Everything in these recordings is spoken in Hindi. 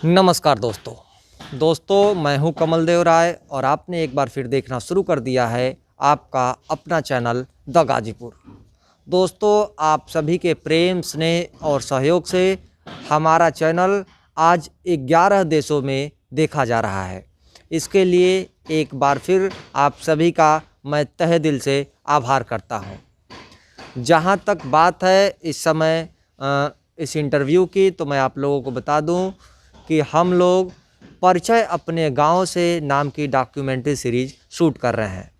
नमस्कार दोस्तों मैं हूं कमल देव राय और आपने एक बार फिर देखना शुरू कर दिया है आपका अपना चैनल द गाजीपुर। दोस्तों, आप सभी के प्रेम, स्नेह और सहयोग से हमारा चैनल आज 11 देशों में देखा जा रहा है। इसके लिए एक बार फिर आप सभी का मैं तहे दिल से आभार करता हूं। जहां तक बात है इस समय इस इंटरव्यू की, तो मैं आप लोगों को बता दूं कि हम लोग परिचय अपने गांव से नाम की डॉक्यूमेंट्री सीरीज शूट कर रहे हैं।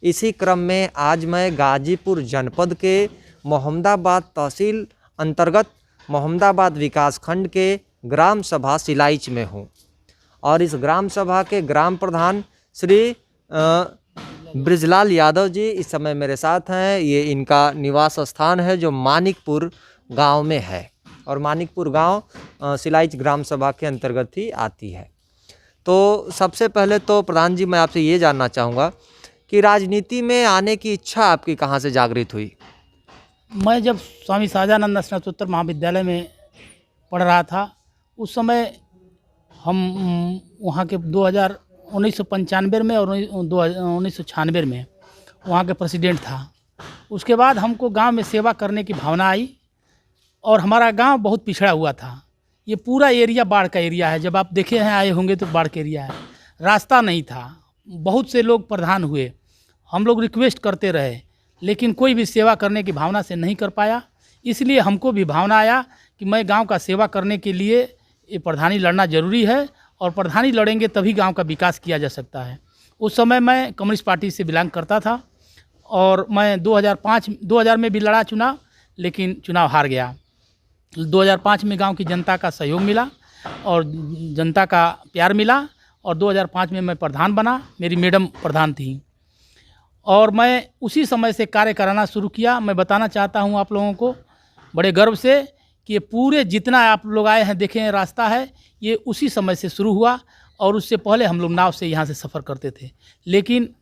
इसी क्रम में आज मैं गाजीपुर जनपद के मोहम्मदाबाद तहसील अंतर्गत मोहम्मदाबाद विकास खंड के ग्राम सभा सिलाइच में हूं और इस ग्राम सभा के ग्राम प्रधान श्री ब्रिजलाल यादव जी इस समय मेरे साथ हैं। ये इनका निवास स्थान है जो मानिकपुर गांव में है और मानिकपुर गांव सिलाइच ग्राम सभा के अंतर्गत ही आती है। तो सबसे पहले तो प्रधान जी मैं आपसे ये जानना चाहूँगा कि राजनीति में आने की इच्छा आपकी कहाँ से जागृत हुई? मैं जब स्वामी सहजानंद स्नातकोत्तर महाविद्यालय में पढ़ रहा था उस समय हम वहाँ के 1995 में और 1996 में वहाँ के प्रेसिडेंट था। उसके बाद हमको गांव में सेवा करने की भावना आई और हमारा गांव बहुत पिछड़ा हुआ था। ये पूरा एरिया बाढ़ का एरिया है। जब आप देखे हैं आए होंगे तो बाढ़ का एरिया है। रास्ता नहीं था। बहुत से लोग प्रधान हुए, हम लोग रिक्वेस्ट करते रहे लेकिन कोई भी सेवा करने की भावना से नहीं कर पाया। इसलिए हमको भी भावना आया कि मैं गांव का सेवा करने के लिए ये प्रधानी लड़ना ज़रूरी है और प्रधानी लड़ेंगे तभी गांव का विकास किया जा सकता है। उस समय मैं कम्युनिस्ट पार्टी से बिलोंग करता था और मैं 2000 में भी लड़ा चुनाव, लेकिन चुनाव हार गया। 2005 में गांव की जनता का सहयोग मिला और जनता का प्यार मिला और 2005 में मैं प्रधान बना। मेरी मैडम प्रधान थी और मैं उसी समय से कार्य कराना शुरू किया। मैं बताना चाहता हूं आप लोगों को बड़े गर्व से कि ये पूरे जितना आप लोग आए हैं देखे हैं रास्ता है, ये उसी समय से शुरू हुआ और उससे पहले हम लोग नाव से यहाँ से सफ़र करते थे। लेकिन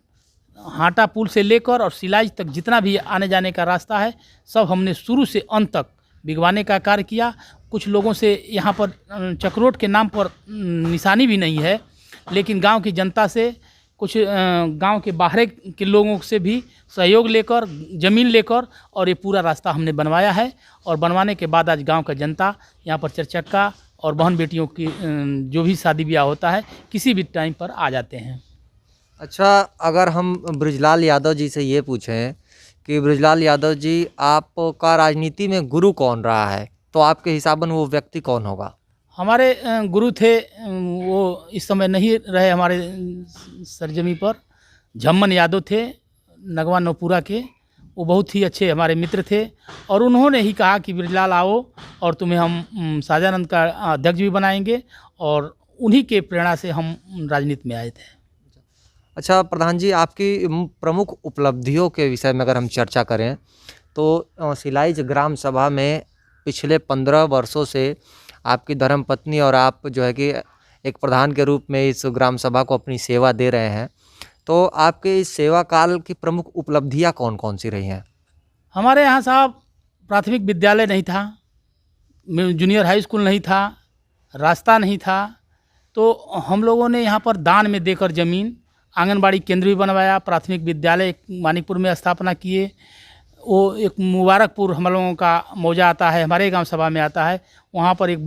हाटा पुल से लेकर और सिलाइच तक जितना भी आने जाने का रास्ता है सब हमने शुरू से अंत तक बिगवाने का कार्य किया। कुछ लोगों से यहाँ पर चक्रोट के नाम पर निशानी भी नहीं है, लेकिन गांव की जनता से, कुछ गांव के बाहर के लोगों से भी सहयोग लेकर, ज़मीन लेकर और ये पूरा रास्ता हमने बनवाया है। और बनवाने के बाद आज गांव का जनता यहाँ पर चरचक्का और बहन बेटियों की जो भी शादी ब्याह होता है किसी भी टाइम पर आ जाते हैं। अच्छा, अगर हम ब्रिजलाल यादव जी से ये पूछें कि ब्रिजलाल यादव जी आपका राजनीति में गुरु कौन रहा है, तो आपके हिसाबन वो व्यक्ति कौन होगा? हमारे गुरु थे, वो इस समय नहीं रहे हमारे सरजमी पर। झम्मन यादव थे नगवा नौपुरा के। वो बहुत ही अच्छे हमारे मित्र थे और उन्होंने ही कहा कि ब्रिजलाल आओ और तुम्हें हम सहजानंद का अध्यक्ष भी बनाएंगे और उन्हीं के प्रेरणा से हम राजनीति में आए थे। अच्छा प्रधान जी, आपकी प्रमुख उपलब्धियों के विषय में अगर हम चर्चा करें तो सिलाइच ग्राम सभा में पिछले 15 वर्षों से आपकी धर्मपत्नी और आप जो है कि एक प्रधान के रूप में इस ग्राम सभा को अपनी सेवा दे रहे हैं। तो आपके इस सेवा काल की प्रमुख उपलब्धियां कौन कौन सी रही हैं? हमारे यहाँ साहब प्राथमिक विद्यालय नहीं था, जूनियर हाई स्कूल नहीं था, रास्ता नहीं था। तो हम लोगों ने यहाँ पर दान में देकर ज़मीन, आंगनबाड़ी केंद्र भी बनवाया, प्राथमिक विद्यालय मानिकपुर में स्थापना किए। वो एक मुबारकपुर हम लोगों का मौजा आता है, हमारे गांव सभा में आता है। वहाँ पर एक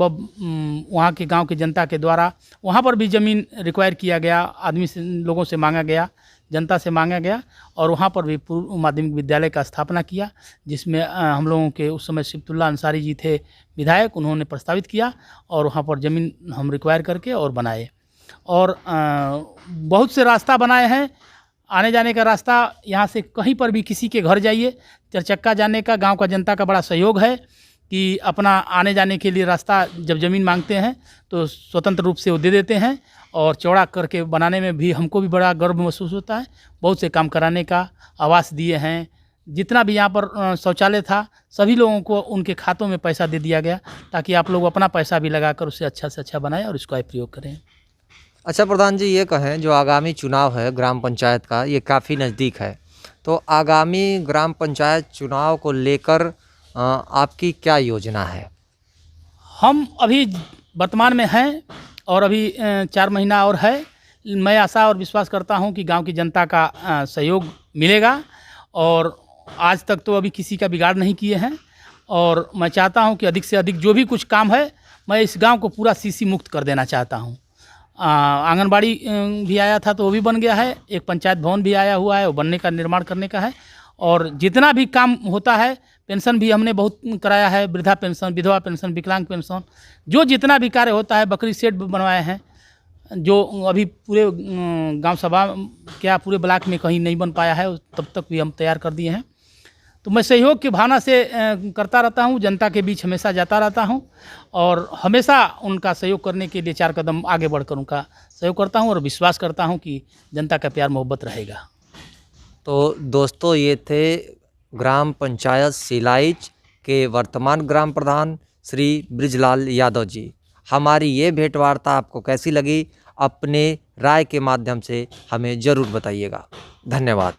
वहाँ के गांव की जनता के द्वारा वहाँ पर भी ज़मीन रिक्वायर किया गया, आदमी से, लोगों से मांगा गया, जनता से मांगा गया और वहाँ पर भी पूर्व माध्यमिक विद्यालय का स्थापना किया, जिसमें हम लोगों के उस समय सिफ्तुल्ला अंसारी जी थे विधायक, उन्होंने प्रस्तावित किया और वहाँ पर ज़मीन हम रिक्वायर करके और बनाए। और बहुत से रास्ता बनाए हैं, आने जाने का रास्ता। यहाँ से कहीं पर भी किसी के घर जाइए, चरचक्का जाने का गांव का जनता का बड़ा सहयोग है कि अपना आने जाने के लिए रास्ता जब ज़मीन मांगते हैं तो स्वतंत्र रूप से वो दे देते हैं और चौड़ा करके बनाने में भी हमको भी बड़ा गर्व महसूस होता है। बहुत से काम कराने का, आवास दिए हैं, जितना भी यहाँ पर शौचालय था सभी लोगों को उनके खातों में पैसा दे दिया गया ताकि आप लोग अपना पैसा भी लगाकर उसे अच्छा से अच्छा बनाएं और इसका प्रयोग करें। अच्छा प्रधान जी, ये कहें जो आगामी चुनाव है ग्राम पंचायत का, ये काफ़ी नज़दीक है, तो आगामी ग्राम पंचायत चुनाव को लेकर आपकी क्या योजना है? हम अभी वर्तमान में हैं और अभी 4 महीना और है। मैं आशा और विश्वास करता हूं कि गांव की जनता का सहयोग मिलेगा, और आज तक तो अभी किसी का बिगाड़ नहीं किए हैं। और मैं चाहता हूं कि अधिक से अधिक जो भी कुछ काम है, मैं इस गांव को पूरा सीसी मुक्त कर देना चाहता हूं। आंगनबाड़ी भी आया था तो वो भी बन गया है, एक पंचायत भवन भी आया हुआ है, वो बनने का, निर्माण करने का है। और जितना भी काम होता है, पेंशन भी हमने बहुत कराया है, वृद्धा पेंशन, विधवा पेंशन, विकलांग पेंशन, जो जितना भी कार्य होता है, बकरी शेड बनवाए हैं, जो अभी पूरे गांव सभा क्या पूरे ब्लॉक में कहीं नहीं बन पाया है, तब तक भी हम तैयार कर दिए हैं। तो मैं सहयोग की भावना से करता रहता हूं, जनता के बीच हमेशा जाता रहता हूं, और हमेशा उनका सहयोग करने के लिए 4 कदम आगे बढ़कर उनका सहयोग करता हूं, और विश्वास करता हूं कि जनता का प्यार मोहब्बत रहेगा। तो दोस्तों, ये थे ग्राम पंचायत सिलाइच के वर्तमान ग्राम प्रधान श्री ब्रिजलाल यादव जी। हमारी ये भेंटवार्ता आपको कैसी लगी, अपने राय के माध्यम से हमें ज़रूर बताइएगा। धन्यवाद।